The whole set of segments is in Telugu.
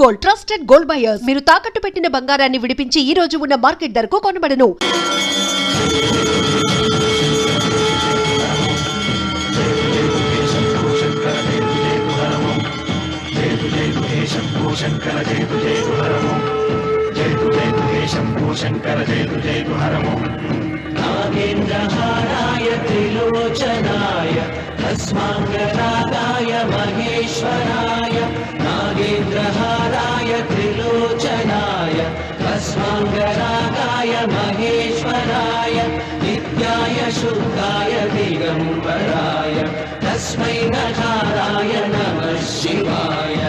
Gold, trusted gold buyers. మీరు తాకట్టు పెట్టిన బంగారాన్ని విడిపించి ఈ రోజు ఉన్న మార్కెట్ ధరకు కొనబడను. నాగేంద్రహారాయ త్రిలోచనాయ తస్మాంగరాగాయ మహేశ్వరాయ నాగేంద్రహారాయ త్రిలోచనాయ తస్మాంగరాగాయ మహేశ్వరాయ నిత్యాయ శుద్ధాయ దిగంబరాయ తస్మై నకారాయ నమః శివాయ.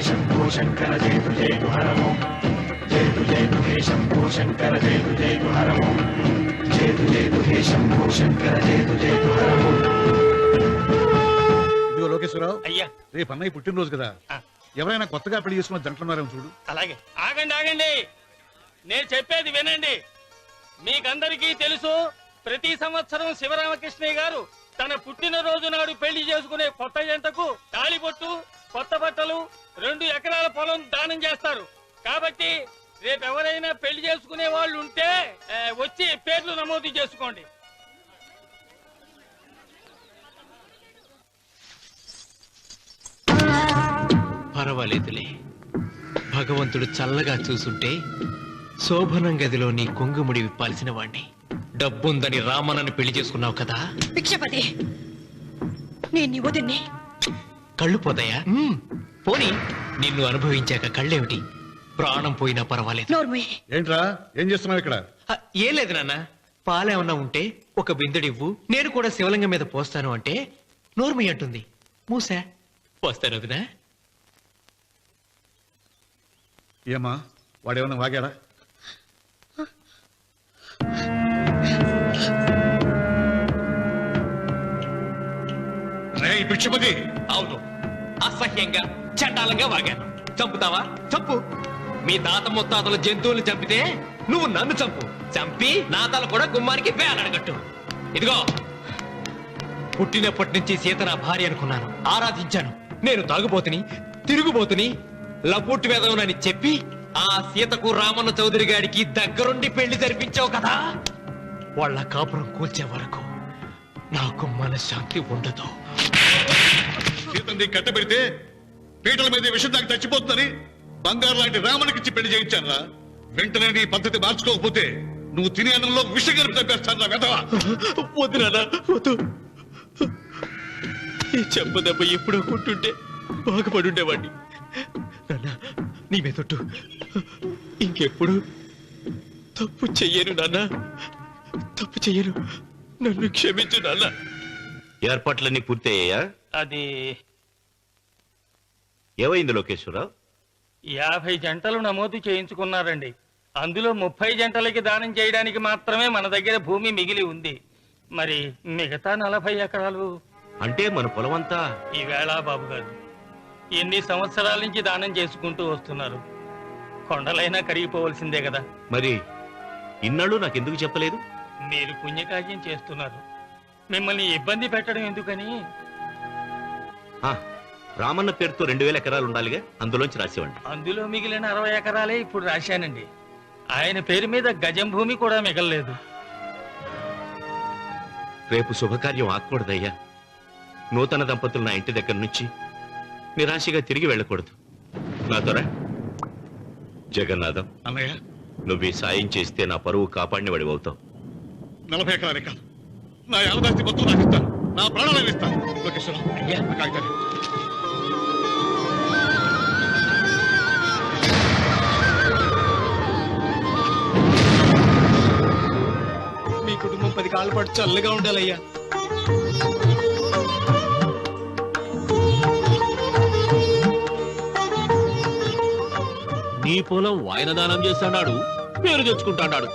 శంభో శంకర జయ జయ హరమో జయ జయ శంభో శంకర జయ జయ హరమో జయ జయ శంభో శంకర జయ జయ హరమో. ఇదిగో లోకేశ్వరరావు, అయ్యా రేపు అన్నయ్య పుట్టినరోజు కదా, ఎవరైనా కొత్తగా పెళ్లి చేసుకున్న జంటలున్నారేమో చూడు. అలాగే. ఆగండి ఆగండి, నేను చెప్పేది వినండి. మీకందరికీ తెలుసు, ప్రతి సంవత్సరం శివరామకృష్ణయ్య గారు తన పుట్టినరోజు నాడు పెళ్లి చేసుకునే కొత్త జంటకు తాళిబొట్టు, కొత్త బట్టలు, 2 ఎకరాల పొలం దానం చేస్తారు. కాబట్టి రేపు ఎవరైనా పెళ్లి చేసుకునే వాళ్ళు ఉంటే వచ్చి పేర్లు నమోదు చేసుకోండి. పర్వాలేదులే, భగవంతుడు చల్లగా చూసుంటే శోభనం గదిలో నీ కొంగుముడి విప్పాల్సిన వాణ్ణి. డబ్బుందని రామనని పెళ్లి చేసుకున్నావు కదా. భిక్షపతి, నేను వదిన్ని. కళ్ళు పోతాయా? పోనీ, నిన్ను అనుభవించాక కళ్ళేమిటి? ప్రాణం పోయినా పర్వాలేదు. ఏంట్రా, ఏం చేస్తున్నావు ఇక్కడ? ఏం లేదు నాన్న, పాలేమన్నా ఉంటే ఒక బిందెడివ్వు, నేను కూడా శివలింగం మీద పోస్తాను అంటే నోర్మి అంటుంది. మూసా పోస్తాను వదినా. ఏమా, వాడేమన్నా వాగాడా? భిక్షపతి, అవును, అసహ్యంగా చండాలంగా వాగాను. చంపుతావా? చంపు. మీ తాత ముత్తాతలు జంతువులు చంపితే నువ్వు నన్ను చంపు. చంపి నా తల కూడా గుమ్మానికి వేలాడగట్టు. ఇదిగో, పుట్టినప్పటి నుంచి సీత నా భార్య అనుకున్నాను, ఆరాధించాను. నేను తాగుబోతుని, తిరుగుబోతుని, లపుట్టు వేదవునని చెప్పి ఆ సీతకు రామన్న చౌదరి గారికి దగ్గరుండి పెళ్లి జరిపించావు కదా. వాళ్ళ కాపురం కూల్చే వరకు నాకు మనశ్శాంతి ఉండదు. సీతని కట్టబెడితే పీటల మీద విషం దాకా చచ్చిపోతుందని బంగారు లాంటి రామునికిచ్చి పెళ్లి చేయించాను. వెంటనే నీ పద్ధతి మార్చుకోకపోతే నువ్వు తినే అన్నంలో విషం కలిపి చంపేస్తాను. వెధవా, వద్దు నాన్న, వద్దు. ఈ చెంప దెబ్బ ఎప్పుడో కొట్టుంటే బాగుపడి ఉండేవాడిని. నాన్న, నీ మీదొట్టు, ఇంకెప్పుడు తప్పు చెయ్యను నాన్న, తప్పు చెయ్యను. నన్ను క్షమించు నాన్న. ఏర్పాట్లన్నీ పూర్తయ్యాయా? అది ఏమైంది లోకేశ్వరరావు? 50 జంటలు నమోదు చేయించుకున్నారండి. అందులో 30 జంటలకి దానం చేయడానికి మాత్రమే మన దగ్గర భూమి మిగిలి ఉంది. మరి మిగతా 40 ఎకరాలు అంటే మన పొలమంతా ఈవేళ బాబు గారు ఎన్ని సంవత్సరాల నుంచి దానం చేసుకుంటూ వస్తున్నారు. కొండలైనా కరిగిపోవలసిందే కదా. మరి ఇన్నాళ్ళు నాకెందుకు చెప్పలేదు? మీరు పుణ్యకార్యం చేస్తున్నారు, మిమ్మల్ని ఇబ్బంది పెట్టడం ఎందుకని. రామన్న పేరుతో 2000 ఎకరాలు ఉండాలిగా, అందులోంచి రాసేవాడి. అందులో మిగిలిన 60 ఎకరాలే ఇప్పుడు రాశానండి. ఆయన పేరు మీద గజం భూమి కూడా మిగలలేదు. రేపు శుభకార్యం ఆకూడదయ్యా. నూతన దంపతులు నా ఇంటి దగ్గర నుంచి నిరాశగా తిరిగి వెళ్ళకూడదు. నా దొర జగన్నాథం, అన్నయ్య, నువ్వు ఈ సాయం చేస్తే నా పరువు కాపాడిన వాడివవుతావు. 40 ఎకరాలే కాదు, నా యావదాస్తి మొత్తం నాకు ఇస్తాను. నా ప్రాణాలను ఇస్తాను. లోకేశ్వరరావు, నా కాగితాలు. మీ కుటుంబం 10 కాళ్ళ పాటు చల్లగా ఉండాలయ్యా. నీ పొలం వాయన దానం చేస్తాడు, పేరు తెచ్చుకుంటాడు.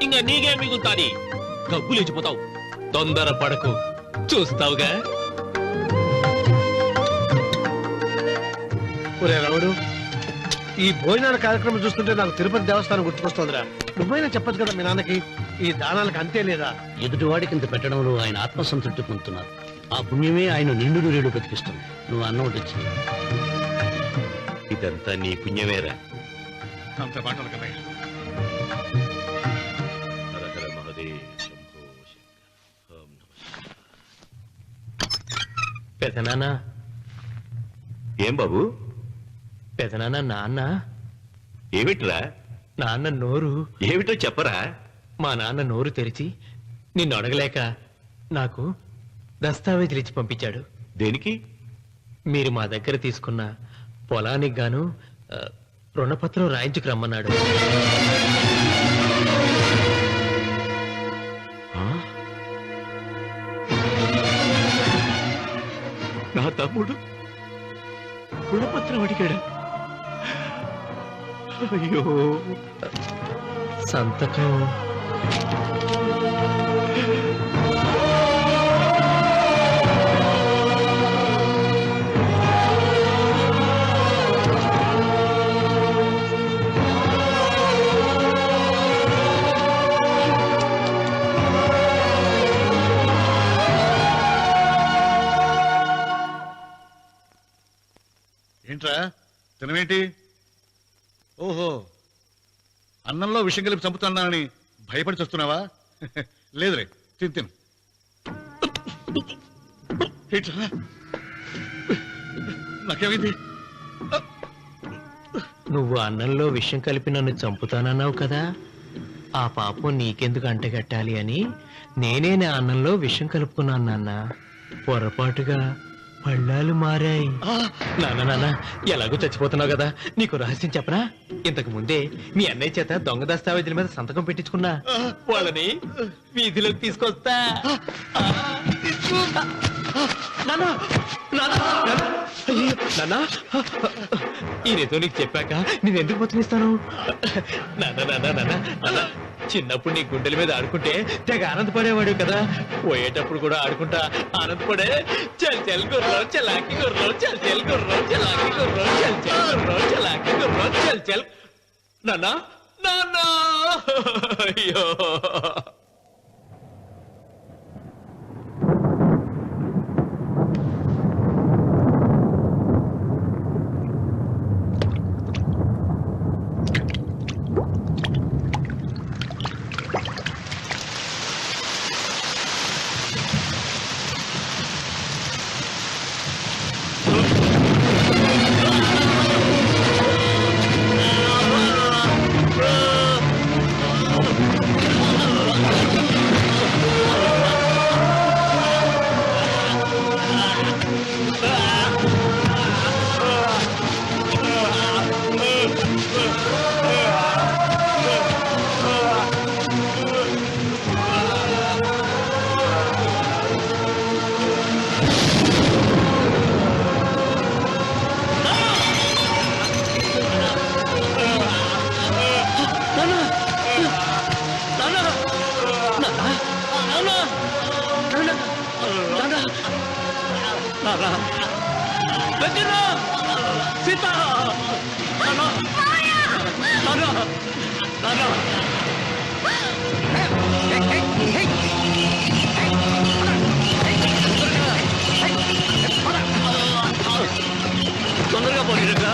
ఇంకా నీకే మిగులుతాది, గబ్బు లేచిపోతావు. తొందర పడకు, చూస్తావుగా. ఒరే రావుడు, ఈ భోజనాల కార్యక్రమం చూస్తుంటే నాకు తిరుపతి దేవస్థానం గుర్తుకొస్తోందిరా. నువ్వైనా చెప్పచ్చు కదా మీ నాన్నకి, ఈ దానాలకు అంతే లేదా? ఎదుటివాడికి ఇంత పెట్టడంలో ఆయన ఆత్మసంతృప్తి పొందుతున్నారు. ఆ పుణ్యమే ఆయన నిండు నూరేడు బ్రతికిస్తుంది. నువ్వు అన్నం వడ్డించింది. ఇదంతా నీ పుణ్యమేరా. అంత మాటలు కన్నయ్య. హర హర మహదేవ్ శంభో శంకర. ఓం నమః శివాయ. పెదనాన్న ఏం బాబు? పెదనాన్న నాన్న ఏమిట్రా? నాన్న నోరు ఏమిటో చెప్పరా? మా నాన్న నోరు తెరిచి నిన్ను అడగలేక నాకు దస్తావేజీలు ఇచ్చి పంపించాడు. దేనికి? మీరు మా దగ్గర తీసుకున్న పొలానికి గాను రుణపత్రం రాయించుకు రమ్మన్నాడు. ఆ? నా తమ్ముడు రుణపత్రం అడిగాడా? అయ్యో, సంతకం ఏంట్రా తినవేంటి? ఓహో, అన్నంలో విషం కలిపి చంపుతున్నానని భయపడి చస్తున్నావా? లేదురే, తిను తిను. ఏంట్రా నాకేమైంది? నువ్వు అన్నంలో విషం కలిపి నన్ను చంపుతానన్నావు కదా, ఆ పాపం నీకెందుకు అంటగట్టాలి అని నేనే నా అన్నంలో విషం కలుపుకున్నాను నాన్న. పొరపాటుగా పళ్ళాలు మారాయి. నాన్న ఎలాగో చచ్చిపోతున్నావు కదా, నీకు రహస్యం చెప్పనా? ఇంతకు ముందే మీ అన్నయ్య చేత దొంగ దస్తావేజీల మీద సంతకం పెట్టించుకున్నా. వాళ్ళని వీధిలోకి తీసుకొస్తా. ఈ రేతో నీకు చెప్పాక నేను ఎందుకు బతికిస్తాను? నాన్న చిన్నప్పుడు నీ గుండెల మీద ఆడుకుంటే తెగ ఆనందపడేవాడు కదా, పోయేటప్పుడు కూడా ఆడుకుంటా ఆనందపడే. చల్ చల్ గుర్రం చలాకి గుర్రం, చల్ చల్ గుర్రం చలాకి గుర్రం, చల్ చల్ గుర్రం చలాకి గుర్రం, చల్ చల్. నాన్న అయ్యో, తొందరగా పోయిరా.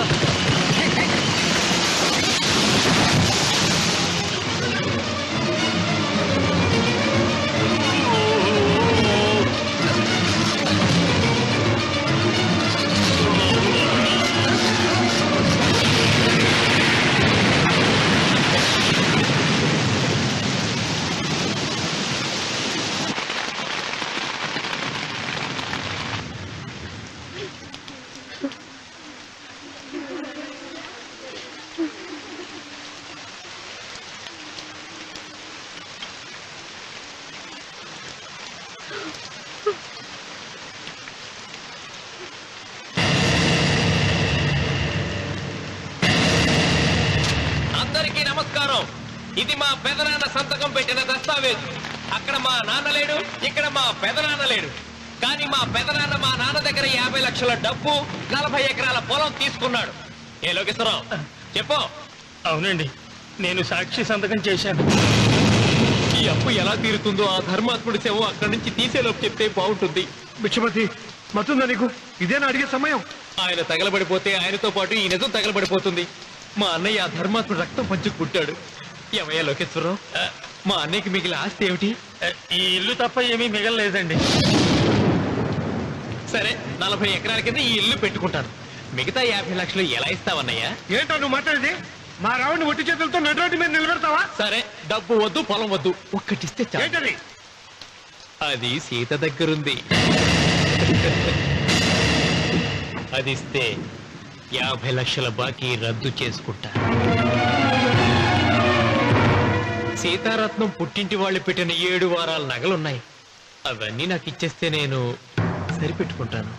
అందరికీ నమస్కారం. ఇది మా పెదనాన్న సంతకం పెట్టిన దస్తావేజు. అక్కడ మా నాన్న లేడు, ఇక్కడ మా పెదనాన్న లేడు. కానీ మా పెదనాన్న మా నాన్న దగ్గర 50 లక్షల డబ్బు, 40 ఎకరాల పొలం తీసుకున్నాడు. ఏ లోకేశ్వరరావు చెప్పు. అవునండి, నేను సాక్షి సంతకం చేశాను. ఈ అప్పు ఎలా తీరుతుందో ఆ ధర్మాత్ముడి శవం అక్కడి నుంచి తీసేలోపు చెప్తే బాగుంటుంది. బిక్షపతి మతుందా నీకు? ఇదేనా అడిగే సమయం? ఆయన తగలబడిపోతే ఆయనతో పాటు ఈ నిజం తగలబడిపోతుంది. మా అన్నయ్య ఆ ధర్మాత్మ రక్తం పంచుకు పుట్టాడు. ఏమయ్యా లోకేశ్వరరావు, మా అన్నయ్యకి మిగిలిన ఆస్తి ఏమిటి? ఈ ఇల్లు తప్ప ఏమీ మిగలలేదండి. సరే, 40 ఎకరాల కింద ఈ ఇల్లు పెట్టుకుంటాను. మిగతా 50 లక్షలు ఎలా ఇస్తావన్నయ్యా? ఏంటో నువ్వు మాట్లాడేది? మా రావుని ఒట్టి చేతులతో నడి రోడ్డు మీద నిలబెడతావా? సరే, డబ్బు వద్దు, పొలం వద్దు, ఒక్కటిస్తే చాలు. ఏంటది? అది సీత దగ్గరుంది. అది ఇస్తే 50 లక్షల బాకీ రద్దు చేసుకుంటా. సీతారత్నం పుట్టింటి వాళ్ళు పెట్టిన 7 వారాల నగలున్నాయి. అవన్నీ నాకు ఇచ్చేస్తే నేను సరిపెట్టుకుంటాను.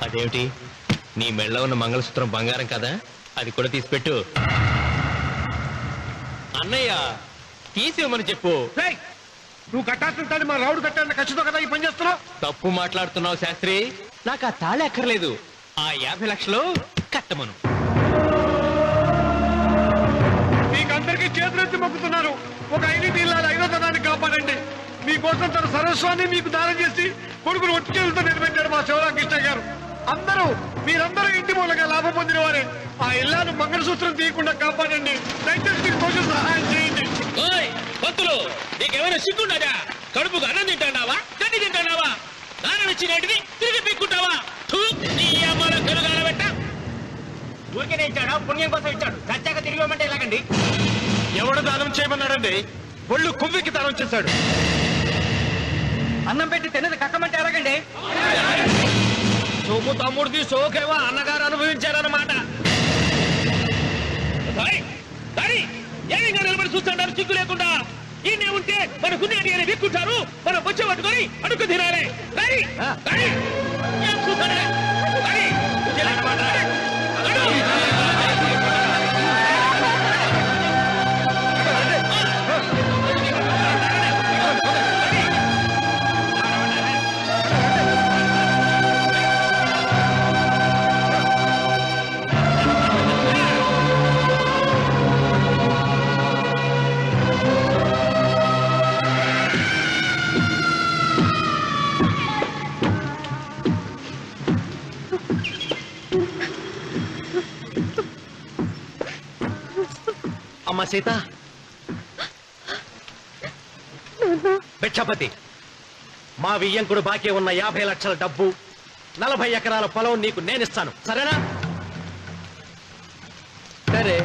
అదేమిటి, నీ మెళ్ళ ఉన్న మంగళసూత్రం బంగారం కదా, అది కూడా తీసిపెట్టు. అన్నయ్య తీసేమని చెప్పు. రేయ్, నువ్వు కట్టాల్సిన మా రావుడు కట్టాలని ఖచ్చితంగా కదా ఈ పని చేస్తున్నావు. తప్పు మాట్లాడుతున్నావు శాస్త్రి. నాకు ఆ తాళి అక్కర్లేదు, ఆ 50 లక్షలు కట్టమను. మీకందరికీ చేతులెత్తి మొక్కుతున్నారు. ఒక ఐదింటి ఇల్లాలి 5వ తనాన్ని కాపాడండి. మీకోసం తన సర్వస్వాన్ని మీకు దానం చేసి కొడుకును ఒట్టి చేతులతో నిలబెట్టారు మా శివరామకృష్ణ గారు. మీరందరూ ఇంటి మూలంగా లాభం పొందిన వారే. ఆ ఇల్లాను మంగళసూత్రం తీయకుండా కాపాడండి. దయచేసి మీకు కొంచెం సహాయం చేయండి. భక్తులు, నీకేమైనా సిగ్గుండదా? కడుపుకు అన్నం తింటాడావా, గడ్డి తింటాడావా? దానం ఇచ్చినట్టుని తిరిగి పీక్కుంటావా? నీ అమ్మాల కరుగాల పెట్ట. ఊరికే ఇచ్చాడా? పుణ్యం కోసం ఇచ్చాడు. చచ్చాక తిరిగి ఇవ్వమంటే ఎలాగండి? ఎవడు దానం చేయమన్నాడండి? ఒళ్ళు కొవ్వెక్కి దానం చేశాడు. అన్నం పెట్టి తిన్నది కక్కమంటే ఎలాగండి? సొమ్ము తమ్ముడిది సోకేవో అన్నగారు అనుభవించారన్నమాట. ఏమి నిలబడి చూస్తాడారు సిగ్గు లేకుండా? ఈయనే ఉంటే మన గుండె అని వెక్కుంటారు, మనం వచ్చే పట్టుకొని అడుగు తినాలి. ఏం చూస్తాడా? అమ్మ సీత, భిక్షపతి, మా వియ్యంకుడు బాకీ ఉన్న 50 లక్షల డబ్బు, 40 ఎకరాల పొలం నీకు నేనిస్తాను, సరేనా? సరే.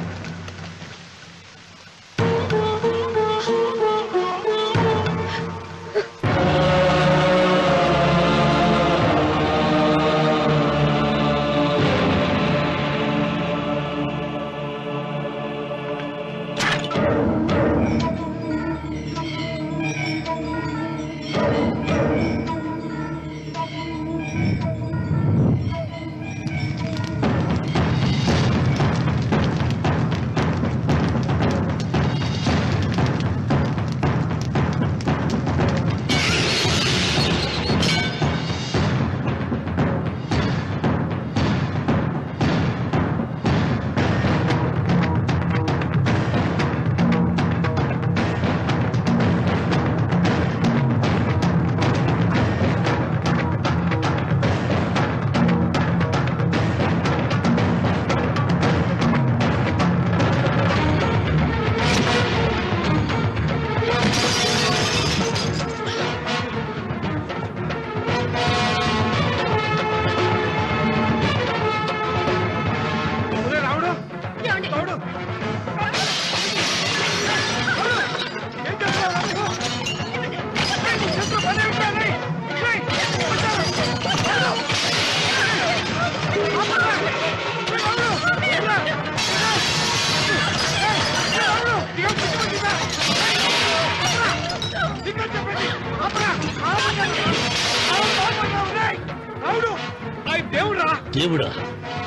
దేవుడా?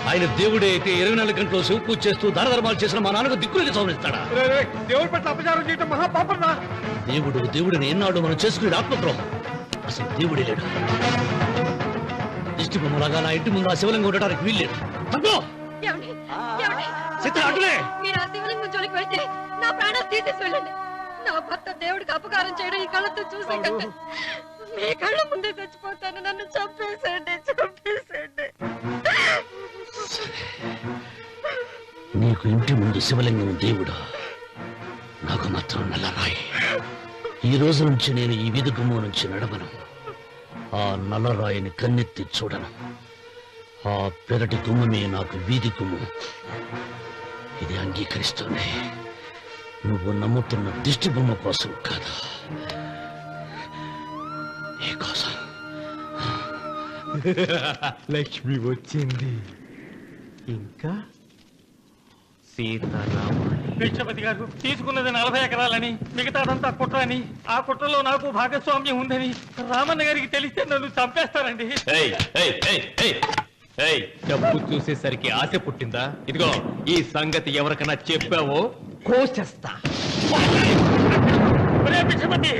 ఆయన దేవుడే అయితే 24 గంటలు శివ పూజ చేస్తూ దాన ధర్మాలు చేసిన మా నాన్నకు దిక్కులకి సౌరిస్తాడా? దేవుడి పట్ల అపచారం చేయటం మహాపాపం రా. దేవుడిని ఎన్నాడు మనం చేసుకునే ఆత్మద్రోహం. అసలు దేవుడే లేడు. దిష్టి బొమ్మలాగా నా ఇంటి ముందు ఆ శివలింగం ఉండటానికి వీల్లేదు. తగ్గో ఏమండి? ఏమండి? సీత అటులే. మీరు ఆ శివలింగం జోలికి వెళ్తే నా ప్రాణాలు తీసేసి వెళ్ళండి. నా భర్త దేవుడికి అపకారం చేయడం ఈ కళ్ళతో చూసే కంటే మీ కళ్ళ ముందే చచ్చిపోతాను. నన్ను చంపేసేయండి, చంపేసేయండి. నీకు ఇంటి ముందు శివలింగం దేవుడా, నాకు మాత్రం నల్లరాయి. ఈ రోజు నుంచి నేను ఈ వీధి గుమ్మం నుంచి నడవను. ఆ నల్లరాయిని కన్నెత్తి చూడను. ఆ పెరటి గుమ్మమే నాకు వీధి గుమ్మం. ఇది అంగీకరిస్తుంది. నువ్వు నమ్ముతున్న దిష్టి బొమ్మ కోసం కాదా, ఏ కోసం? లక్ష్మి వచ్చింది. ఇంకా సీతారాముడు. భిక్షపతి గారు తీసుకున్నది 40 ఎకరాలని, మిగతాదంతా కుట్ర అని, ఆ కుట్రలో నాకు భాగస్వామ్యం ఉందని రామన్న గారికి తెలిస్తే నన్ను చంపేస్తారండి. డబ్బు చూసేసరికి ఆశ పుట్టిందా? ఇదిగో ఈ సంగతి ఎవరికైనా చెప్పావో కోసేస్తా. ఒరే భిక్షపతి,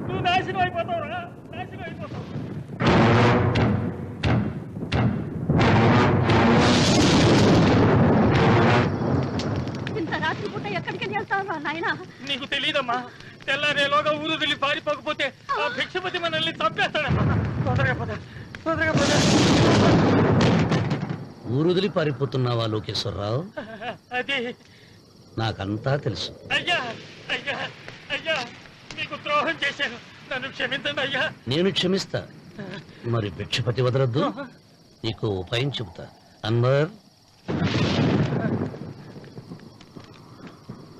నువ్వు నాశనం అయిపోతావురా, నాశనం అయిపోతావు. ఇంత రాత్రి పూట ఎక్కడికి వెళ్తావా నాయనా? నీకు తెలియదమ్మా, తెల్లారేలోగా ఊరు వెళ్ళి పారిపోకపోతే ఆ భిక్షపతి మనల్ని చంపేస్తాడమ్మా. తొందరగా పద, తొందరగా పద. ఊరుదిలి పారిపోతున్నావా లోకేశ్వరరావు? అది నాకంతా తెలుసు. అయ్యా, అయ్యా, అయ్యా, మీకు ద్రోహం చేశాను, నన్ను క్షమించండి అయ్యా. నేను క్షమిస్తా. మరి భిక్షపతి వదలద్దు. నీకు ఉపాయం చెబుతా. అన్వర్,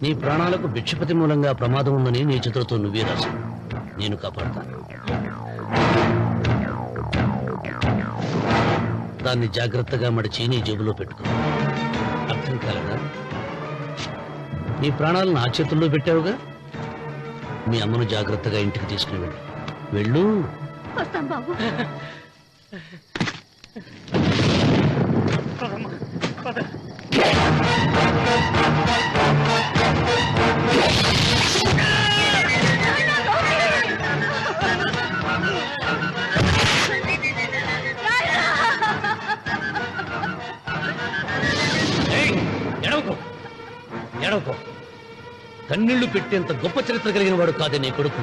నీ ప్రాణాలకు భిక్షపతి మూలంగా ప్రమాదం ఉందని నీ చేతులతో నువ్వే రాసు. నేను కాపాడతాను. దాన్ని జాగ్రత్తగా మడిచి నీ జేబులో పెట్టుకో. అర్థం కాలేదా? నీ ప్రాణాలు నా చేతుల్లో పెట్టావుగా. మీ అమ్మను జాగ్రత్తగా ఇంటికి తీసుకుని వెళ్ళు. వెళ్ళు. వస్తాం బాబు. పదమ్మా, పద. ఎడవకో. కన్నీళ్లు పెట్టేంత గొప్ప చరిత్ర కలిగిన వాడు కాదే నీ కొడుకు.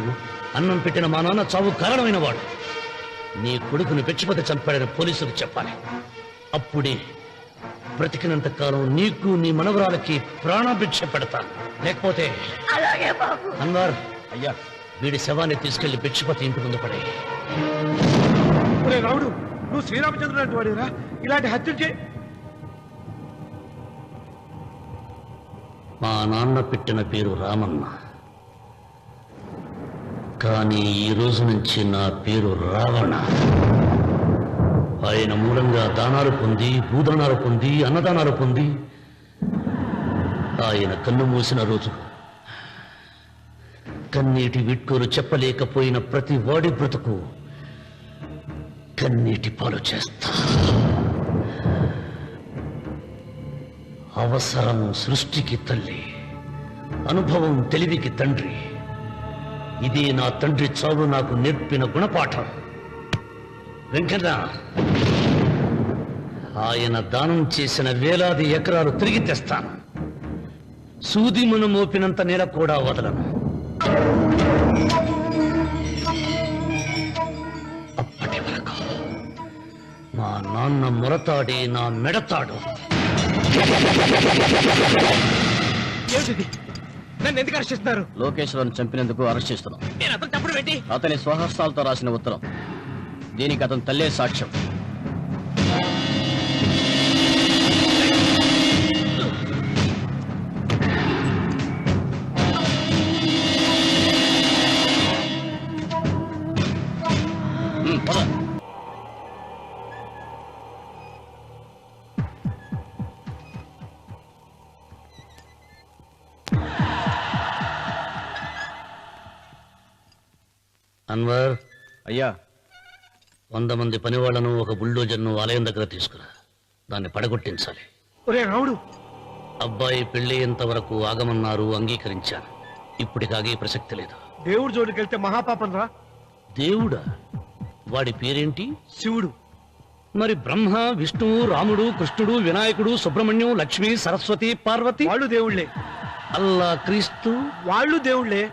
అన్నం పెట్టిన మా నాన్న చావు కారణమైన వాడు. నీ కొడుకుని భిక్షపతి చంపాడని పోలీసులకు చెప్పాలి. అప్పుడే బ్రతికినంత కాలం నీకు నీ మనవరాలకి ప్రాణభిక్ష పెడతాను. లేకపోతే అన్వర్, అయ్యా, వీడి శవాన్ని తీసుకెళ్లి భిక్షపతి ఇంటి ముందు పడే. రాముడు, నువ్వు శ్రీరామచంద్రుడు లాంటి వాడిరా. ఇలాంటి హత్యలు చే. మా నాన్న పెట్టిన పేరు రామన్న, కానీ ఈ రోజు నుంచి నా పేరు రావణ. ఆయన మూలంగా దానాలు పొంది, భూదానాలు పొంది, అన్నదానాలు పొంది ఆయన కన్ను మూసిన రోజు కన్నీటి విట్కూరు చెప్పలేకపోయిన ప్రతి వాడి బ్రతుకు కన్నీటి పాలు చేస్తా. అవసరం సృష్టికి తల్లి, అనుభవం తెలివికి తండ్రి. ఇదే నా తండ్రి చావు నాకు నేర్పిన గుణపాఠం. వెంకన్న, ఆయన దానం చేసిన వేలాది ఎకరాలు తిరిగి తెస్తాను. సూదిమును మోపినంత నేల కూడా వదలను. అప్పటి వరకు మా నాన్న మొరతాడి నా మెడతాడు. ఏమిటిది? నన్ను ఎందుకు అరెస్ట్ చేస్తున్నారు? లోకేశ్వరను చంపినందుకు అరెస్ట్ చేస్తున్నాం. నేను అతను తప్పుడు పెట్టి అతని స్వహస్తాలతో రాసిన ఉత్తరం. దీనికి అతను తల్లే సాక్ష్యం. పద. అన్వర్, అయ్యా, 100 మంది పనివాళ్లను ఒక బుల్డోజర్ను ఆలయం దగ్గర తీసుకురా. దాన్ని పడగొట్టించాలి. ఒరే రాముడు, అబ్బాయి పెళ్ళయ్యేంత వరకు ఆగమన్నారు, అంగీకరించాను. ఇప్పటికి ఆగే ప్రసక్తి లేదు. దేవుడి జోలికి వెళ్తే మహాపాపం రా. దేవుడా? వాడి పేరేంటి? శివుడు. మరి బ్రహ్మ విష్ణువు రాముడు కృష్ణుడు వినాయకుడు సుబ్రహ్మణ్యం లక్ష్మి సరస్వతి పార్వతి వాళ్ళు దేవుళ్ళే. అల్లా క్రీస్తు వాళ్ళు దేవుళ్ళే.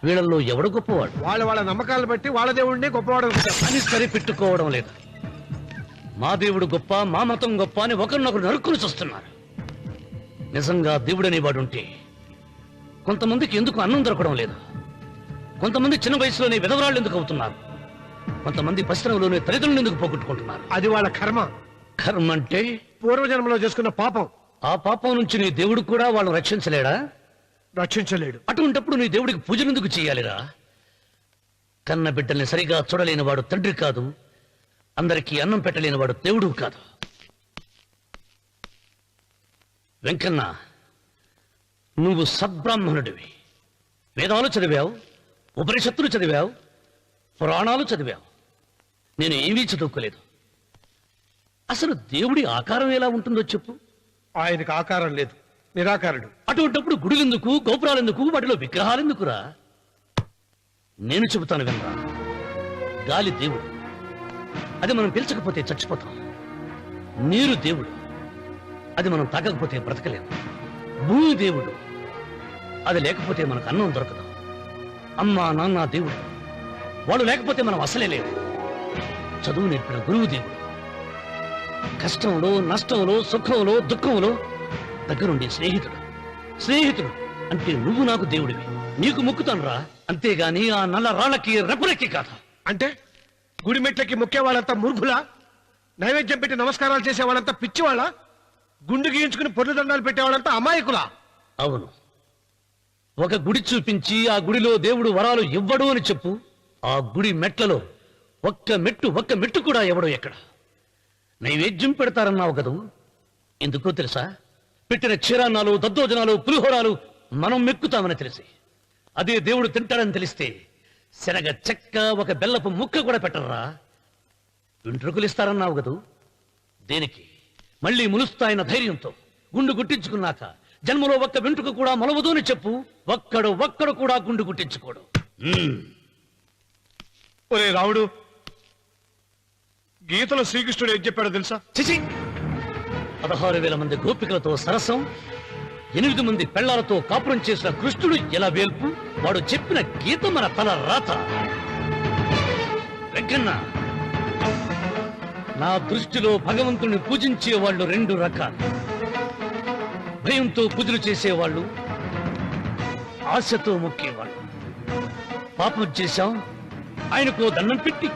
వీళ్ళల్లో ఎవడు గొప్పవాడు? వాళ్ళ వాళ్ళ నమ్మకాలను బట్టి వాళ్ళ దేవుడిని గొప్పవాడు అని సరిపెట్టుకోవడం లేదు. మా దేవుడు గొప్ప, మా మతం గొప్ప అని ఒకరినొకరు నరుక్కుని చూస్తున్నారు. నిజంగా దేవుడనే వాడుంటే కొంతమందికి ఎందుకు అన్నం దొరకడం లేదు? కొంతమంది చిన్న వయసులోనే విధవరాళ్ళు ఎందుకు అవుతున్నారు? కొంతమంది పశ్చిమలోనే తల్లిదండ్రులు ఎందుకు పోగొట్టుకుంటున్నారు? అది వాళ్ళ కర్మ. కర్మ అంటే పూర్వజన్మలో చేసుకున్న పాపం. ఆ పాపం నుంచి నీ దేవుడు కూడా వాళ్ళు రక్షించలేడా? రక్షించలేడు. అటువంటప్పుడు నీ దేవుడికి పూజలు ఎందుకు చేయాలిరా? కన్న బిడ్డల్ని సరిగా చూడలేని వాడు తండ్రి కాదు, అందరికీ అన్నం పెట్టలేని వాడు దేవుడు కాదు. వెంకన్న, నువ్వు సద్బ్రాహ్మణుడివి. వేదాలు చదివావు, ఉపనిషత్తులు చదివావు, పురాణాలు చదివావు. నేను ఏమీ చదువుకోలేదు. అసలు దేవుడి ఆకారం ఎలా ఉంటుందో చెప్పు. ఆయనకు ఆకారం లేదు, నిరాకారుడు. అటువంటిప్పుడు గుడులెందుకు, గోపురాలెందుకు, వాటిలో విగ్రహాలెందుకురా? నేను చెబుతాను వినరా. గాలి దేవుడు, అది మనం పీల్చకపోతే చచ్చిపోతాం. నీరు దేవుడు, అది మనం తాగకపోతే బ్రతకలేము. భూమి దేవుడు, అది లేకపోతే మనకు అన్నం దొరకదు. అమ్మా నాన్న దేవుడు, వాళ్ళు లేకపోతే మనం అసలే లేవు. చదువు నేర్పిన గురువు దేవుడు, కష్టంలో నష్టంలో సుఖంలో దుఃఖంలో దగ్గరుండే స్నేహితుడు. స్నేహితుడు అంటే నువ్వు నాకు దేవుడివి, నీకు మొక్కుతాను రా. అంతేగాని ఆ నల్ల రాళ్ళకి రెప్పలెక్కి కాదు. అంటే గుడి మెట్లకి మొక్కే వాళ్ళంతా మూర్ఖులా? నైవేద్యం పెట్టి నమస్కారాలు చేసే వాళ్ళంతా పిచ్చివాళ్ళ? గుండు గీయించుకుని పొర్లు దండాలు పెట్టేవాళ్ళంతా అమాయకులా? అవును. ఒక గుడి చూపించి ఆ గుడిలో దేవుడు వరాలు ఇవ్వడు అని చెప్పు. ఆ గుడి మెట్లలో ఒక్క మెట్టు కూడా ఎవడో ఎక్కడ. నైవేద్యం పెడతారన్నావు కదూ, ఎందుకో తెలుసా? పెట్టిన క్షీరాన్నాలు, దద్దోజనాలు, పులిహోరాలు మనం మెక్కుతామని తెలిసి, అదే దేవుడు తింటాడని తెలిస్తే శనగ చెక్క, ఒక బెల్లపు ముక్క కూడా పెట్టర్రా. వెంట్రుకలు ఇస్తారన్నావు కదూ, దేనికి? మళ్ళీ ములుస్తాయన్న ధైర్యంతో. గుండు గుట్టించుకున్నాక జన్మలో ఒక్క వెంట్రుక కూడా మొలవదు అని చెప్పు. ఒక్కడు కూడా గుండు గుట్టించుకోడు. ఒరే రావుడు, గీతలో శ్రీకృష్ణుడు ఏం చెప్పాడో తెలుసా? చిచి! 16,000 మంది గోపికలతో సరసం, 8 మంది పెళ్లాలతో కాపురం చేసిన కృష్ణుడు ఎలా వేల్పు? వాడు చెప్పిన గీత మన తల రాత. వెంకన్న, నా దృష్టిలో భగవంతుని పూజించే వాళ్ళు 2 రకాలు. భయంతో పూజలు చేసేవాళ్ళు, ఆశతో మొక్కేవాళ్ళు. పాపం చేశాం, ఆయనకు దండం పెట్టి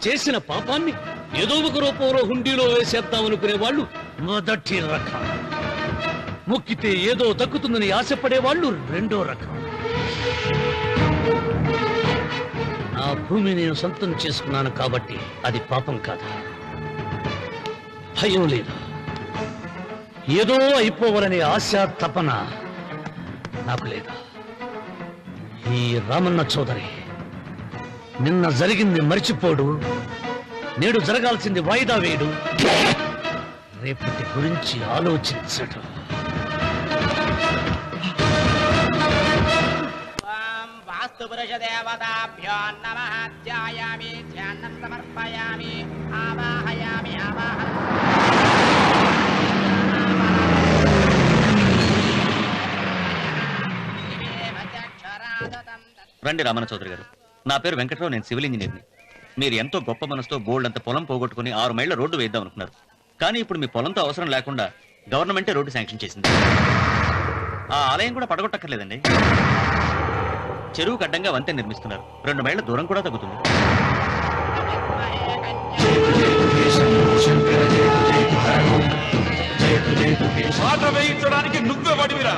చేసిన పాపాన్ని ఏదో ఒక రూపంలో హుండీలో వేసేద్దామనుకునే వాళ్ళు మొదటి రకం. మొక్కితే ఏదో దక్కుతుందని ఆశపడేవాళ్ళు 2వ రకం. నా భూమి నేను సొంతం చేసుకున్నాను కాబట్టి అది పాపం కాదు. భయం లేదు, ఏదో అయిపోవాలనే ఆశ తపన నాకు లేదు. ఈ రామన్న చౌదరి నిన్న జరిగింది మర్చిపోడు, నేడు జరగాల్సింది వాయిదా వేయడు, రేపటి గురించి ఆలోచించడు. వాస్తు పురుష దేవతాభ్యో నమః. ధ్యాయామి, ధ్యానం సమర్పయామి, ఆవాహయామి, రండి రామన్న చౌదరి గారు. నా పేరు వెంకట్రావు, నేను సివిల్ ఇంజనీర్ని. మీరు ఎంతో గొప్ప మనసుతో బోల్డ్ అంత పొలం పోగొట్టుకుని 6 మైళ్ళ రోడ్డు వేద్దాం అనుకున్నారు. కానీ ఇప్పుడు మీ పొలంతో అవసరం లేకుండా గవర్నమెంటే రోడ్డు శాంక్షన్ చేసింది. ఆ ఆలయం కూడా పడగొట్టక్కర్లేదండి. చెరువుకు అడ్డంగా వంతెన నిర్మిస్తున్నారు. 2 మైళ్ళ దూరం కూడా తగ్గుతుంది. పాట వేయించడానికి నువ్వే వడివిరా,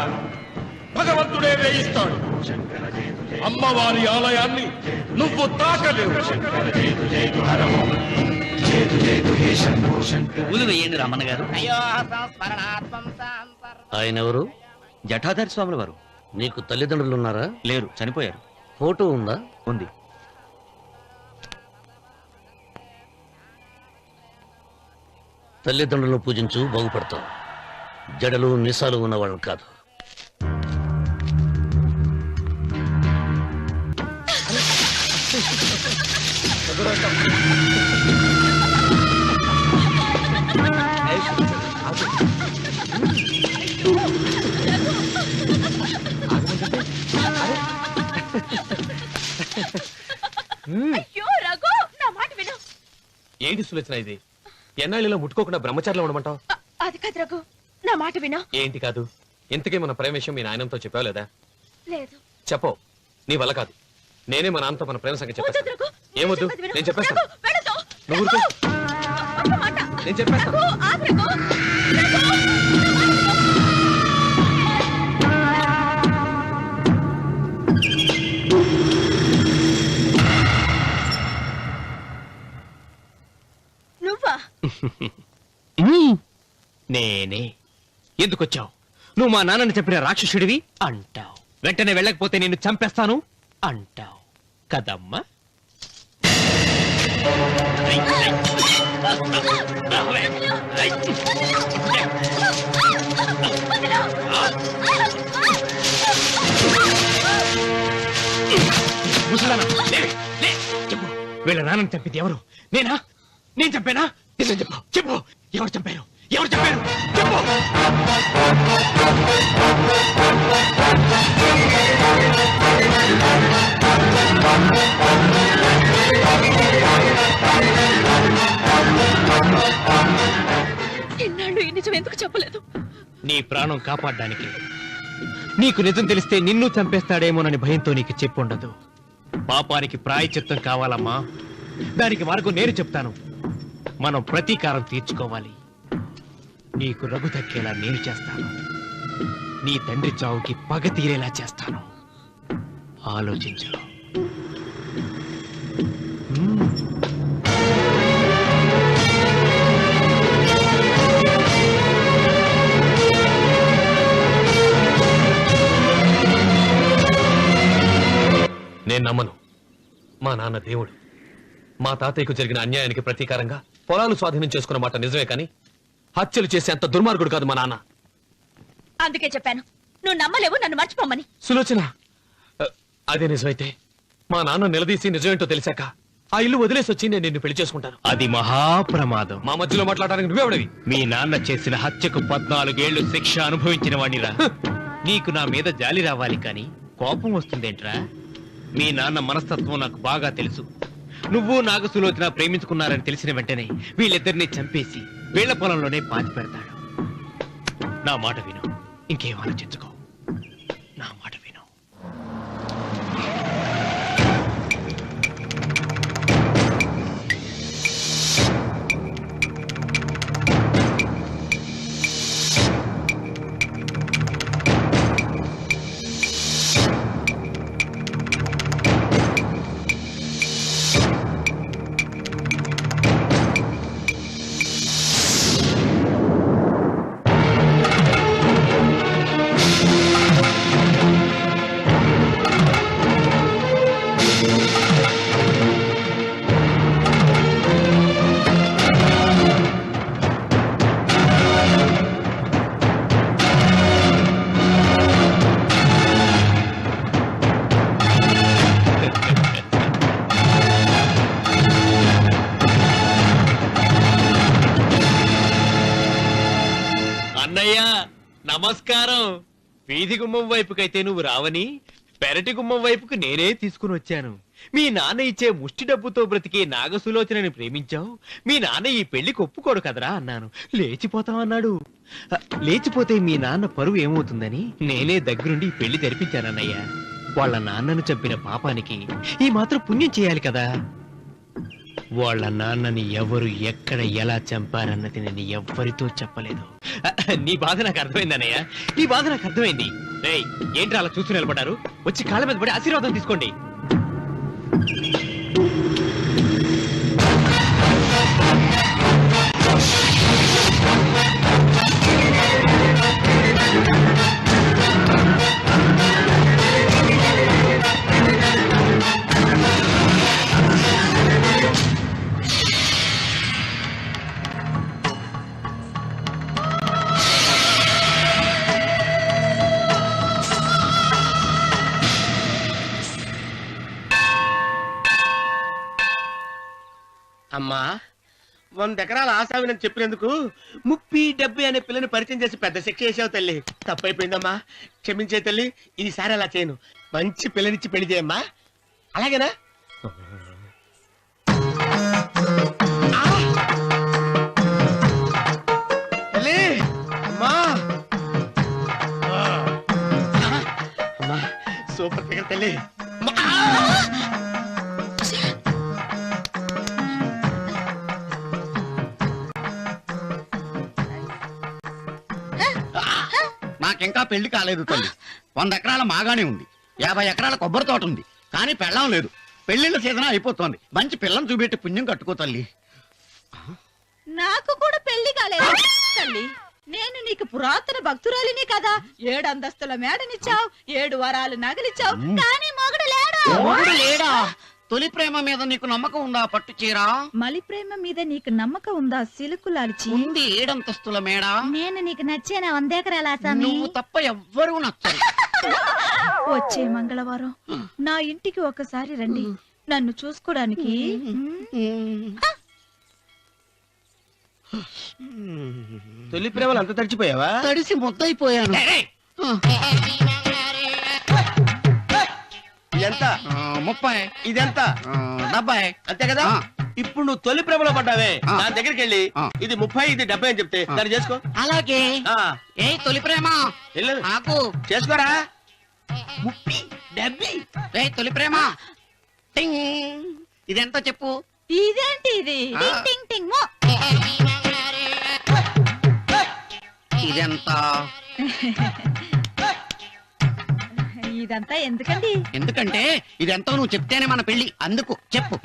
భగవంతుడే వేయిస్తాడు. అమ్మవారి ఆలయాన్ని నువ్వు తాకలేవు. పూలు వేయండి రామన్న గారు. ఆయన ఎవరు? జటాధారి స్వాముల వారు. నీకు తల్లిదండ్రులు ఉన్నారా? లేరు, చనిపోయారు. ఫోటో ఉందా? ఉంది. తల్లిదండ్రులను పూజించు, బాగుపడతావు. జడలు మిసాలు ఉన్నవాళ్ళు కాదు. ఏంటి సులోచన ఇది? ఎన్నాళ్ళలో ముట్టుకోకుండా బ్రహ్మచారిలో ఉండమంటావు? అది కాదు రఘు, నా మాట వినా. ఏంటి కాదు? ఇంతకీ మన ప్రేమ విషయం మీ నాయనంతో చెప్పావు లేదా? లేదు. చెప్పవు. నీ వల్ల కాదు. నేనే మా నాన్నతో మన ప్రేమ సంగతి చెప్పేస్తాను. ఏమొద్దు, నేను చెప్పేస్తాను. నువ్వు ఊరుకో. నేను చెప్పేస్తాను. నువ్వా? నేనే. ఎందుకొచ్చావు? నువ్వు మా నాన్నని చెప్పిన రాక్షసుడివి అంటావు. వెంటనే వెళ్ళకపోతే నిన్ను చంపేస్తాను అంటావు కదమ్మా? చెప్పు, వీళ్ళ నాన్నని చంపింది ఎవరు? నేనా? నేను చంపానా? నిజం చెప్పు. చెప్పు, ఎవరు చంపారు? ఎవరు చెప్పారు? చెప్పు. ఎన్నాళ్ళు ఈ నిజం ఎందుకు చెప్పలేదు? నీ ప్రాణం కాపాడడానికి. నీకు నిజం తెలిస్తే నిన్ను చంపేస్తాడేమోనని భయంతో నీకు చెప్పుండదు. పాపానికి ప్రాయశ్చిత్తం కావాలమ్మా. దానికి మార్గం నేను చెప్తాను. మనం ప్రతీకారం తీర్చుకోవాలి. నీకు రఘు దక్కేలా నేను చేస్తాను. నీ తండ్రి చావుకి పగ తీరేలా చేస్తాను. ఆలోచించు. నేను నమ్మను. మా నాన్న దేవుడు. మా తాతయ్యకు జరిగిన అన్యాయానికి ప్రతీకారంగా పొలాలు స్వాధీనం చేసుకున్న మాట నిజమే, కానీ హత్యలు చేసే అంత దుర్మార్గుడు కాదు మా నాన్న. అందుకే చెప్పాను, నువ్వు నమ్మలేవు, నన్ను మర్చిపోమని. సులోచన, అదే నిజమైతే మా నాన్న నిలదీసి నిజమేంటో తెలిసాక ఆ ఇల్లు వదిలేసి వచ్చి నేను నిన్ను పెళ్లి చేసుకుంటాను. అది మహాప్రమాదం. మా మధ్యలో మాట్లాడడానికి నువ్వెవడవి? మీ నాన్న చేసిన హత్యకు 14 ఏళ్లు శిక్ష అనుభవించిన వాడిరా. నీకు నా మీద జాలి రావాలి కానీ కోపం వస్తుందేంట్రా? మీ నాన్న మనస్తత్వం నాకు బాగా తెలుసు. నువ్వు నాగ సులోచన ప్రేమించుకున్నారని తెలిసిన వెంటనే వీళ్ళిద్దరిని చంపేసి వీళ్ల పొలంలోనే పాతి పెడతాడు. నా మాట విను, ఇంకేం ఆలోచించుకో. నా మాట విను. నమస్కారం. వీధి గుమ్మం వైపుకైతే నువ్వు రావని పెరటి గుమ్మం వైపుకు నేనే తీసుకుని వచ్చాను. మీ నాన్న ఇచ్చే ముష్టి డబ్బుతో బ్రతికే నాగసులోచనని ప్రేమించావు. మీ నాన్న ఈ పెళ్లికి ఒప్పుకోడు కదరా అన్నాను. లేచిపోతామన్నాడు. లేచిపోతే మీ నాన్న పరువు ఏమవుతుందని నేనే దగ్గరుండి ఈ పెళ్లి జరిపించానన్నయ్యా. వాళ్ళ నాన్నను చంపిన పాపానికి ఈ మాత్రం పుణ్యం చేయాలి కదా. వాళ్ళ నాన్నని ఎవరు ఎక్కడ ఎలా చంపారన్నది నేను ఎవ్వరితో చెప్పలేదు. నీ బాధ నాకు అర్థమైంది అన్నయ్య, నీ బాధ నాకు అర్థమైంది. రేయ్, ఏంటి అలా చూస్తూ నిలబడ్డారు? వచ్చి కాళ్ళ మీద పడి ఆశీర్వాదం తీసుకోండి. అమ్మా, 100 ఎకరాల ఆశావినని చెప్పినందుకు 30-70 అనే పిల్లని పరిచయం చేసి పెద్ద శిక్ష చేసావు తల్లి. తప్పైపోయిందమ్మా, క్షమించే తల్లి. ఈసారి అలా చేయను. మంచి పిల్లనిచ్చి పెళ్లి చేయమ్మా. అలాగేనా? తల్లి నాకింకా పెళ్లి కాలేదు తల్లి. 100 ఎకరాల మాగానే ఉంది, 50 ఎకరాల కొబ్బరి తోట ఉంది, కానీ పెళ్ళం లేదు. పెళ్లిళ్ళ సీజన్ అయిపోతోంది. మంచి పిల్లని చూపెట్టి పుణ్యం కట్టుకో తల్లి. నాకు కూడా పెళ్లి కాలేదు తల్లి. నేను నీకు పురాతన భక్తురాలిని కదా. 7 అంతస్తుల మేడనిచ్చావు, 7 వరాలు నగలిచ్చావు, కానీ మొగుడు లేడా? మొగుడు లేడా? తొలి ప్రేమ మీద నీకు నమ్మకం ఉందా? పట్టు చీర. మలి ప్రేమ మీద నీకు నమ్మకం ఉందా? సిలుకులాల్చి ఉంది. 7 అంతస్తుల మేడ. నేను నీకు నచ్చేనా? 100 ఎకరాల ఆసామి. నువ్వు తప్ప ఎవ్వరూ నచ్చరు. వచ్చే మంగళవారం నా ఇంటికి ఒకసారి రండి, నన్ను చూసుకోవడానికి. తొలి ప్రేమలు అంత తడిచిపోయావా? తడిసి ముద్దయిపోయాను. ఇదెంత? 30. ఇదెంత? 70. అంతే కదా. ఇప్పుడు నువ్వు తొలి ప్రేమలో పడ్డావే, దాని దగ్గరికి వెళ్ళి ఇది 30 ఇది 70 అని చెప్తే దాన్ని చేసుకో. అలాగే. ఏ తొలి ప్రేమ నాకు చేసుకోరా. 30, 70. ఏ తొలి ప్రేమ టింగ్. ఇదెంత చెప్పు. ఇదేంటి ఇది? టింగ్ టింగ్ టింగ్ మో. ఇదెంత? ఇదంతా ఎందుకండి? ఎందుకంటే ఇదెంతో నువ్వు చెప్తేనే మన పెళ్లి. అందుకు చెప్పు.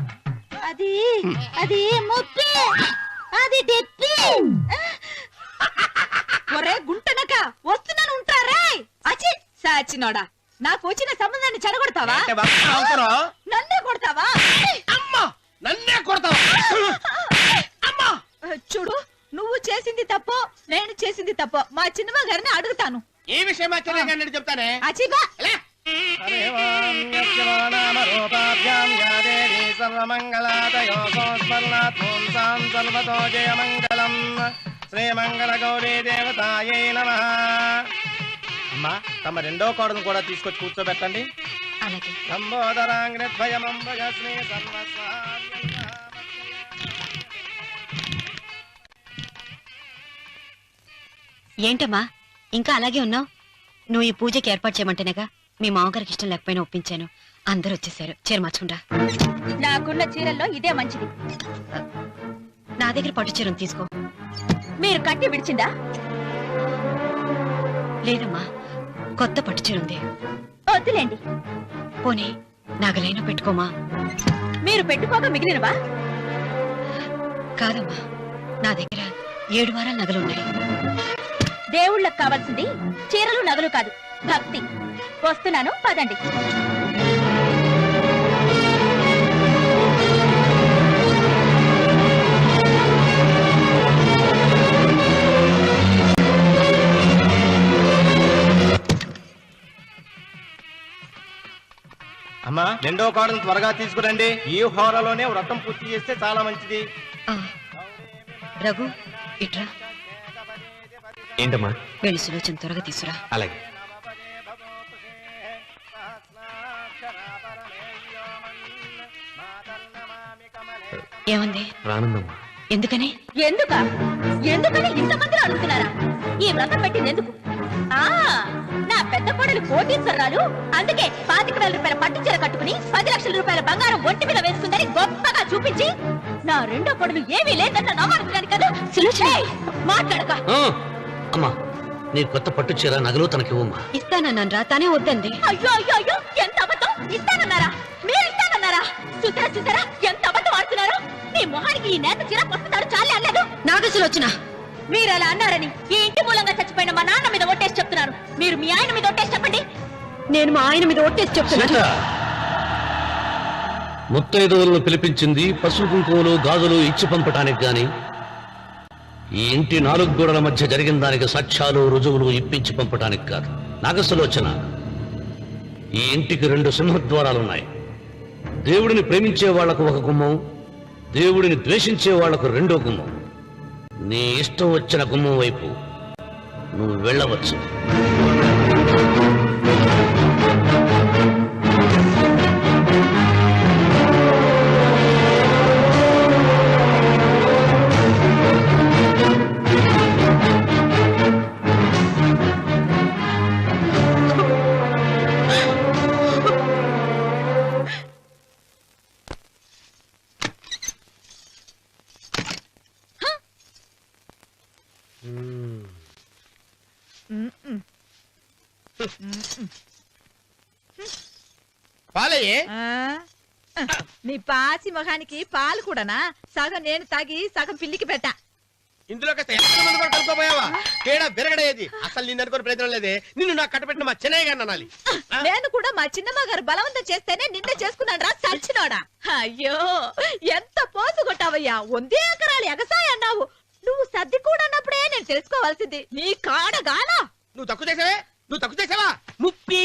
అది అది 30, అది 70. ఒరే గుంటనక వస్తున్నాను, ఉంటారా? అచి సాచినోడా, నాకు వచ్చిన సంబంధాన్ని చెడగొడతావా? నన్నే కొడతావా? అమ్మా నన్నే కొడతావా? అమ్మా చూడు, నువ్వు చేసింది తప్పు, నేను చేసింది తప్పు. మా చిన్నమ్మ గారిని అడుగుతాను. ఈ విషయం మా చిన్న గారిని చెప్తానే. అచిబా శ్రీమంగళ గౌరీ దేవతాయై నమః. అమ్మా తమ రెండో కోడను కూడా తీసుకొచ్చి కూర్చోబెట్టండి. ఏంటమ్మా ఇంకా అలాగే ఉన్నావు? నువ్వు ఈ పూజకి ఏర్పాటు చేయమంటేనేగా మీ మామగారికి ఇష్టం లేకపోయినా ఒప్పించాను. అందరూ వచ్చేసారు. చీర మార్చుకుంటా. నాకున్న చీరల్లో ఇదే మంచిది. నా దగ్గర పట్టు చీరను తీసుకో. మీరు కట్టి విడిచిందా? లేదమ్మా, కొత్త పట్టు చీర ఉంది. వద్దులేండి. పోనీ నాగలైనా పెట్టుకోమా. మీరు పెట్టుకోక మిగిలినవా? కాదమ్మా, నా దగ్గర 7 వారాల నగలున్నాయి. దేవుళ్ళకు కావాల్సింది చీరలు నగలు కాదు, భక్తి. వస్తున్నాను, పదండి. అమ్మా రెండో కోడను త్వరగా తీసుకురండి. ఈ హోరలోనే వ్రతం పూర్తి చేస్తే చాలా మంచిది. రఘు ఇట్రా. ఏంటమ్మా? వెళ్ళి సులోచన త్వరగా తీసురా. అలాగే. ఏమంది? రానుందమ్మా. ఎందుకని? ఎందుకని ఇంతమందిలో అడుగుతున్నారా? ఈ వ్రతం పెట్టింది ఎందుకు? నా పెద్ద కోడలు కోటీశ్వరరాలు, అందుకే 25,000 రూపాయల పట్టు చీర కట్టుకుని 10 లక్షల రూపాయల బంగారం ఒంటి మీద వేసుకుందని గొప్పగా చూపించి, నా రెండో కోడలు ఏమీ లేదన్న నమ్మకం కదా. మాట్లాడక. అమ్మా, నీ కొత్త పట్టు చీర నగలు తనకివ్వమ్మా. ఇస్తానన్నాను రా, తానే వద్దంది. అయ్యో అయ్యో అయ్యో, ఎంత అబద్ధం! ఇస్తానన్నారా? మీరు ఇస్తానన్నారా? చూసారా ఎంత అబద్ధం ఆడుతున్నారు? నీ మొహానికి ఈ నేత చీర వస్తున్నాడు చాలే అనలేదు. నాగసులోచన, మీరు అలా అన్నారని ఈ ఇంటి మూలంగా చచ్చిపోయిన మా నాన్న మీద ఒట్టేసి చెప్తున్నారు. మీరు మీ ఆయన మీద ఒట్టేసి చెప్పండి. నేను మా ఆయన మీద ఒట్టేసి చెప్తున్నాను. ముత్తైదువులను పిలిపించింది పసుపు కుంకుమలు గాజులు ఇచ్చి పంపటానికి గాని, ఈ ఇంటి 4 గోడల మధ్య జరిగిన దానికి సాక్ష్యాలు రుజువులు ఇప్పించి పంపటానికి కాదు. నాగసులోచన, ఈ ఇంటికి 2 సింహద్వారాలున్నాయి. దేవుడిని ప్రేమించే వాళ్లకు ఒక గుమ్మం, దేవుడిని ద్వేషించే వాళ్లకు 2వ గుమ్మం. నీ ఇష్టం వచ్చిన గుమ్మం వైపు నువ్వు వెళ్ళవచ్చు. పాలయ్యే నీ పాసి మొహానికి పాలు కూడానా? సగం నేను తాగి సగం పిల్లికి పెట్టా. ఇందులో కలుపుకోపోయావా? తేడా విరగడేది. అసలు నిన్ను అనుకునే ప్రయోజనం లేదే. నిన్ను నాకు కట్టబెట్టిన మా చెన్నయ్య గారిని అనాలి. నేను కూడా మా చిన్నమ్మ గారు బలవంతం చేస్తేనే నిన్నే చేసుకున్నాడు రా సచ్చినోడా. అయ్యో ఎంత పోసు కొట్టావయ్యా. 100 ఎకరాలు ఎగసాయ అన్నావు. నువ్వు సర్ది కూడా అన్నప్పుడే నేను తెలుసుకోవాల్సింది. నీ కాడగానా? నువ్వు తక్కువ చేసావా? 30,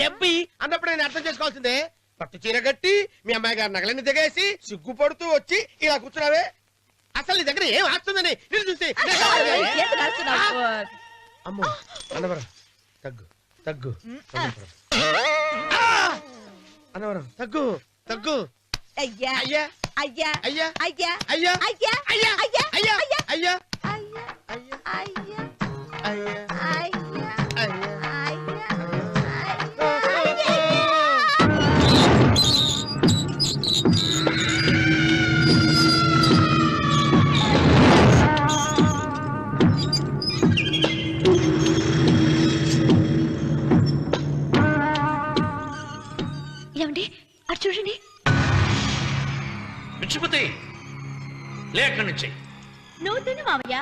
70 అన్నప్పుడు నేను అర్థం చేసుకోవాల్సిందే. పట్టు చీర కట్టి మీ అమ్మాయి గారు నగలన్నీ దిగేసి సిగ్గుపడుతూ వచ్చి ఇలా కూర్చున్నావే. అసలు నీ దగ్గర ఏం ఆస్తుందని నేను చూసి అమ్మో అన్నవరం తగ్గు అన్నవరం తగ్గు అయ్యా అయ్యా అయ్యా అయ్యా అయ్యా అయ్యా అయ్యా అయ్యా అయ్యా అయ్యా అయ్యా ఏమండి అటు చూడండి. పిచ్చిపోతే లేక్కడి నుంచి నువ్వు తిను మావయ్య.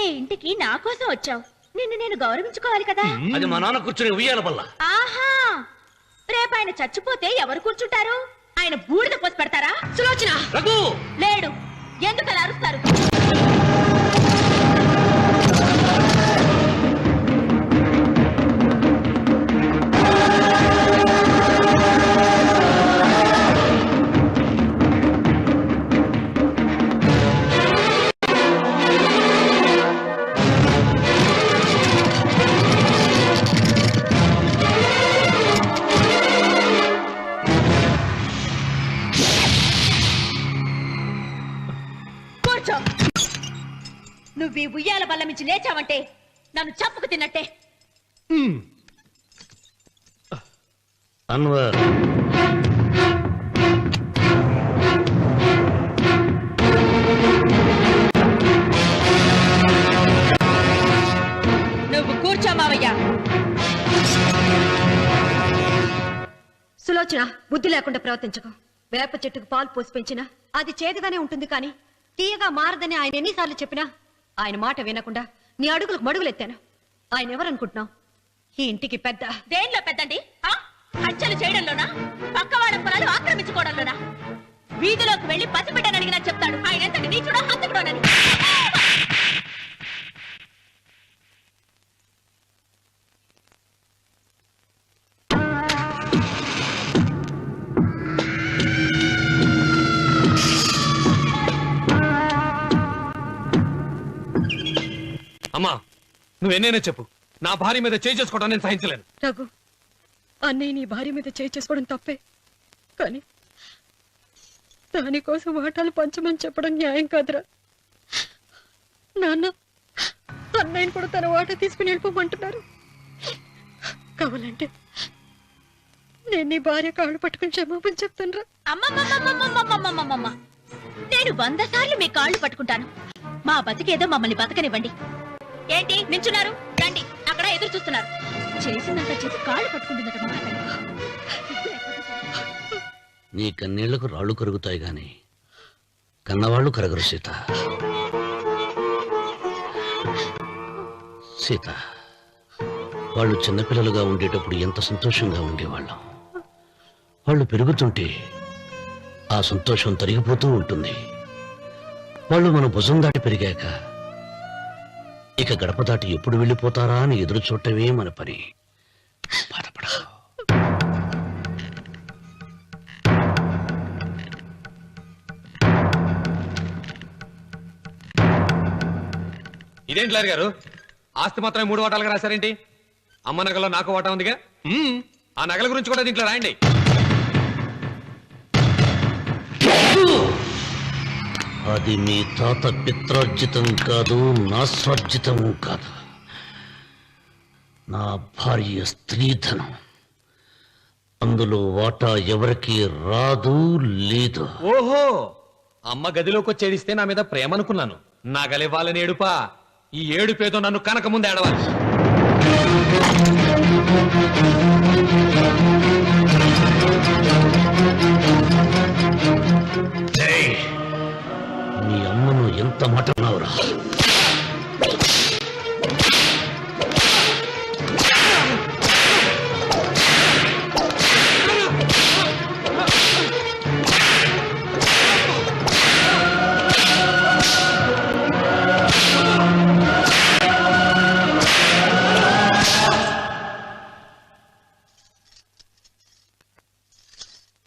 ఏ ఇంటికి నా కోసం వచ్చావు. నిన్ను నేను గౌరవించుకోవాలి కదా. అది మా నాన్న కూర్చుని ఉయ్యాల వల్ల. ఆహా రేపు ఆయన చచ్చిపోతే ఎవరు కూర్చుంటారు? ఆయన బూడిద పోసి పెడతారా? సులోచన రఘు లేడు. ఎందుకు అలా అరుస్తారు? నువ్వు ఈ ఉయ్యాల బల్ల మించి లేచావంటే నన్ను చంపుకు తిన్నట్టే. అన్వర్ నువ్వు కూర్చో మావయ్య. సులోచన బుద్ధి లేకుండా ప్రవర్తించకు. వేప చెట్టుకు పాలు పోసి పెంచినా అది చేదుగానే ఉంటుంది కానీ తీయగా మారదని ఆయన ఎన్నిసార్లు చెప్పినా ఆయన మాట వినకుండా నీ అడుగులకు మడుగులెత్తాను. ఆయన ఎవరనుకుంటున్నావు? ఈ ఇంటికి పెద్ద. దేనిలో పెద్దండి? హత్యలు చేయడంలోనా? పక్కవాడ పొలాలు ఆక్రమించుకోవడంలోనా? వీధిలోకి వెళ్లి పసిబిడ్డని అడిగినా చెప్తాడు ఆయన ఎంతటి నీచుడో హంతకుడోనని. అమ్మా నువ్వెన్నైనా చెప్పు, నా భార్య మీద చేయి చేసుకోవడం నేను సహించలేను. రఘు, అన్నయ్య నీ భార్య మీద చేయి చేసుకోవడం తప్పే, కానీ దానికోసం వాటాలు పంచమని చెప్పడం న్యాయం కాదురా. నాన్న అన్నయ్యని కూడా తన వాటా తీసుకుని వెళ్ళిపోమంటున్నారు. కావాలంటే నేను నీ భార్య కాళ్ళు పట్టుకుని క్షమాపణ చెప్తాను రా. అమ్మమ్మమ్మమ్మమ్మమ్మమ్మమ్మమ్మ, నేను 100 సార్లు మీ కాళ్ళు పట్టుకుంటాను. మా బతికేదో మమ్మల్ని బతకనివ్వండి. ఏంటి నించున్నారు? రండి, అక్కడ ఎదురు చూస్తున్నారు. చేసిందంతా చేసి కాళ్ళు పట్టుకుంటుందట మా అతను. నీ కన్నీళ్లకు రాళ్ళు కరుగుతాయి గాని కన్నవాళ్లు కరగరు సీత. సీత, వాళ్ళు చిన్నపిల్లలుగా ఉండేటప్పుడు ఎంత సంతోషంగా ఉండేవాళ్ళం. వాళ్ళు పెరుగుతుంటే ఆ సంతోషం తరిగిపోతూ ఉంటుంది. వాళ్ళు మన భుజం దాటి పెరిగాక ఇక గడప దాటి ఎప్పుడు వెళ్ళిపోతారా అని ఎదురు చూడటమే మన పని. బాధపడ. ఇదేంటి లారి గారు, ఆస్తి మాత్రమే 3 వాటాలుగా రాశారేంటి? అమ్మ నగలో నాకు వాటా ఉందిగా. ఆ నగల గురించి కూడా దీంట్లో రాయండి. అది మీ తాత పిత్రార్జితం కాదు, నా స్వార్జితం కాదు. నా భార్య స్త్రీధనం. అందులో వాటా ఎవరికి రాదు లేదు. ఓహో, అమ్మ గదిలోకి వచ్చేడిస్తే నా మీద ప్రేమ అనుకున్నాను. నగలివ్వాలని ఏడుపా. ఈ ఏడుపేదో నన్ను కనక ముందు ఏడవాలి. నీ అమ్మను ఎంత మాట అన్నావురా?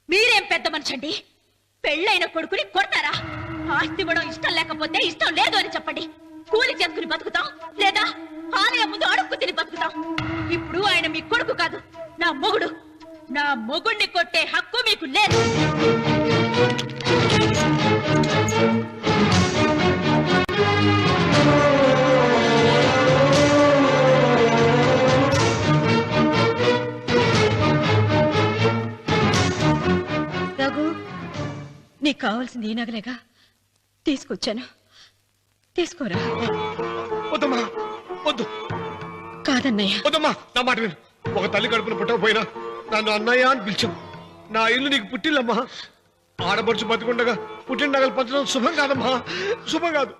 మీరేం పెద్ద మనిషండి? పెళ్ళైన కొడుకుని కొడతారా? ఆస్తి ఇవ్వడం ఇష్టం లేకపోతే ఇష్టం లేదు అని చెప్పండి. కూలి చేసుకుని బతుకుతాం, లేదా ఆలయం ముందు అడుక్కు తిని బతుకుతాం. ఇప్పుడు ఆయన మీ కొడుకు కాదు, నా మొగుడు. నా మొగుడిని కొట్టే హక్కు మీకు లేదు. రఘు, నీకు కావాల్సింది ఈ నగలేగా తీసుకొచ్చాను, తీసుకోరా. వద్దమ్మా, వద్దు. కాదన్నయ్య. వద్దమ్మా, నా మాట విను. ఒక తల్లి కడుపున పుట్టకపోయినా నన్ను అన్నయ్య అని పిలిచావు. నా ఇల్లు నీకు పుట్టిల్లమ్మా. ఆడపడుచు బతికుండగా పుట్టిన నగలు పంచడం శుభం కాదమ్మా, శుభం కాదు.